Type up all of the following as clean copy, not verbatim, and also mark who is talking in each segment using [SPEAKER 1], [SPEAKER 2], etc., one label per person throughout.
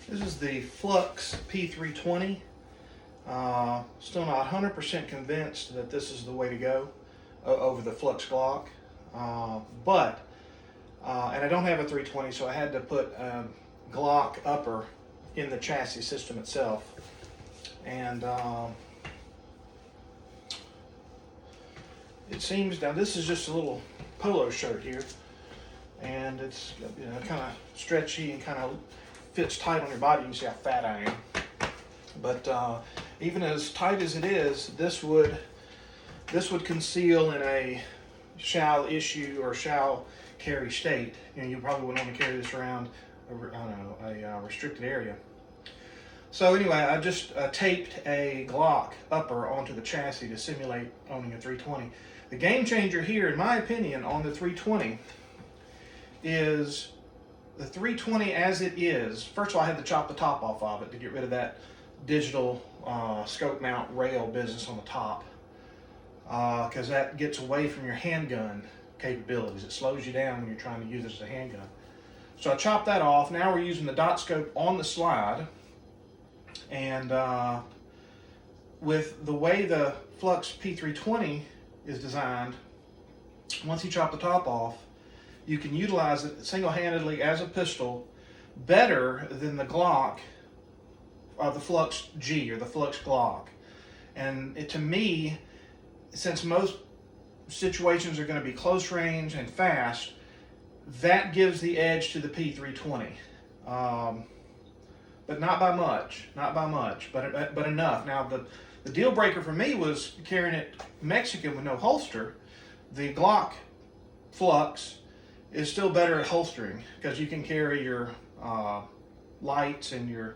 [SPEAKER 1] This is the Flux P320. Still not 100% convinced that this is the way to go over the Flux Glock. And I don't have a 320, so I had to put a Glock upper in the chassis system itself. And it seems, now this is just a little polo shirt here, and it's kind of stretchy and kind of fits tight on your body. You can see how fat I am. But even as tight as it is, this would conceal in a shall issue or shall carry state. You probably wouldn't want to carry this around a restricted area. So anyway, I just taped a Glock upper onto the chassis to simulate owning a 320. The game changer here, in my opinion, on the 320 is the 320 as it is. First of all, I had to chop the top off of it to get rid of that digital scope mount rail business on the top, because that gets away from your handgun capabilities. It slows you down when you're trying to use it as a handgun. So I chopped that off. Now we're using the dot scope on the slide, and with the way the Flux P320 is designed, once you chop the top off, you can utilize it single-handedly as a pistol better than the Glock, the Flux G or the Flux Glock. And to me, since most situations are going to be close range and fast, that gives the edge to the P320. But not by much, but enough. Now the deal breaker for me was carrying it Mexican with no holster. The Glock Flux is still better at holstering because you can carry your lights and your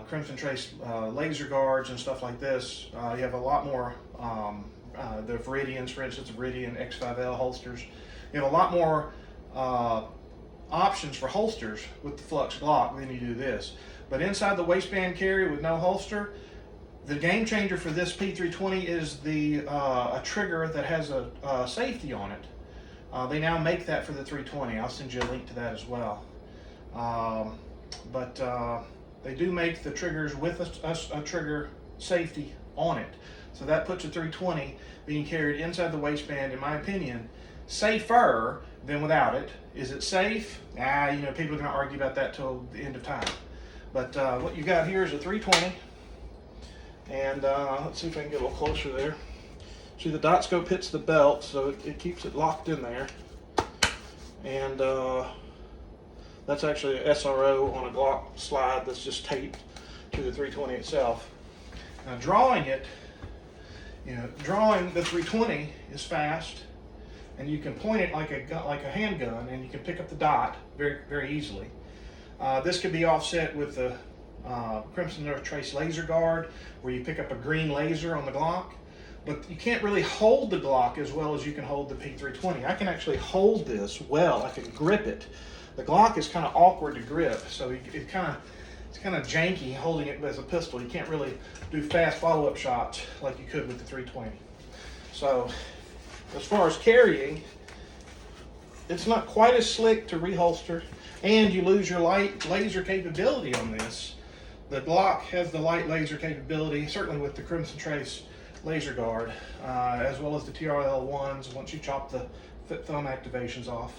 [SPEAKER 1] Crimson Trace laser guards and stuff like this. You have a lot more, the Viridians, for instance, Viridian X5L holsters. You have a lot more options for holsters with the Flux Glock than you do this. But inside the waistband carry with no holster, the game changer for this P320 is a trigger that has a safety on it. They now make that for the 320. I'll send you a link to that as well. They do make the triggers with a trigger safety on it. So that puts a 320 being carried inside the waistband, in my opinion, safer than without it. Is it safe? People are going to argue about that till the end of time. But what you got here is a 320. And let's see if I can get a little closer there. See, the dot scope hits the belt, so it keeps it locked in there. And that's actually an SRO on a Glock slide that's just taped to the 320 itself. Now drawing it, drawing the 320 is fast, and you can point it like a handgun, and you can pick up the dot very, very easily. This could be offset with the Crimson Trace laser guard, where you pick up a green laser on the Glock. But you can't really hold the Glock as well as you can hold the P320. I can actually hold this well. I can grip it. The Glock is kind of awkward to grip, so it's kind of janky holding it as a pistol. You can't really do fast follow-up shots like you could with the 320. So as far as carrying, it's not quite as slick to reholster, and you lose your light laser capability on this. The Glock has the light laser capability, certainly with the Crimson Trace laser guard, as well as the TRL-1s once you chop the thumb activations off.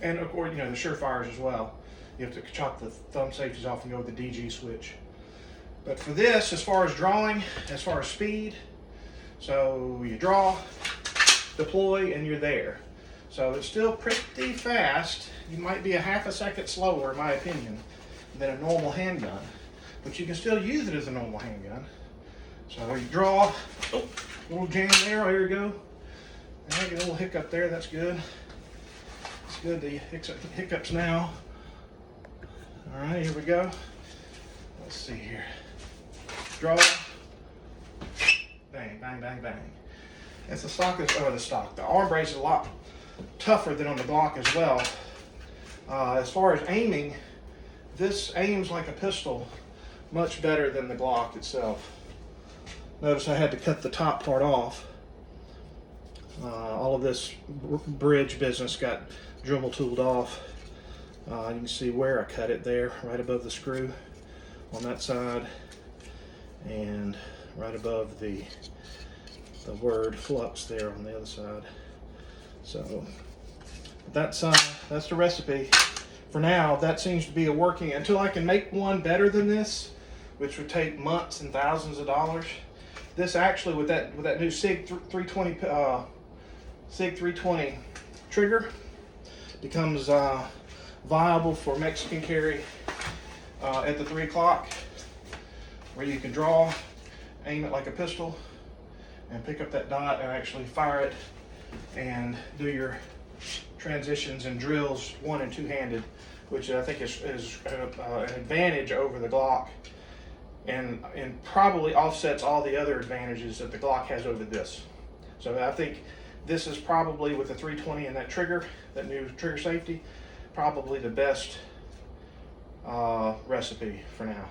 [SPEAKER 1] And of course, the Surefires as well. You have to chop the thumb safeties off and go with the DG switch. But for this, as far as drawing, as far as speed, so you draw, deploy, and you're there. So it's still pretty fast. You might be a half a second slower, in my opinion, than a normal handgun, but you can still use it as a normal handgun. So you draw, a little jam there, here we go. And I get a little hiccup there, that's good. It's good, the hiccups now. All right, here we go. Let's see here. Draw, bang, bang, bang, bang. It's the arm brace is a lot tougher than on the Glock as well. As far as aiming, this aims like a pistol much better than the Glock itself. Notice I had to cut the top part off All of this bridge business got Dremel tooled off. You can see where I cut it there, right above the screw on that side, and right above the word Flux there on the other side. So that's the recipe. For now, that seems to be a working, until I can make one better than this, which would take months and thousands of dollars. This actually, with that new SIG 320 trigger, becomes viable for Mexican carry at the 3 o'clock, where you can draw, aim it like a pistol, and pick up that dot and actually fire it and do your transitions and drills one and two-handed, which I think is an advantage over the Glock, and probably offsets all the other advantages that the Glock has over this. So I think this is probably, with the 320 and that trigger, that new trigger safety, probably the best recipe for now.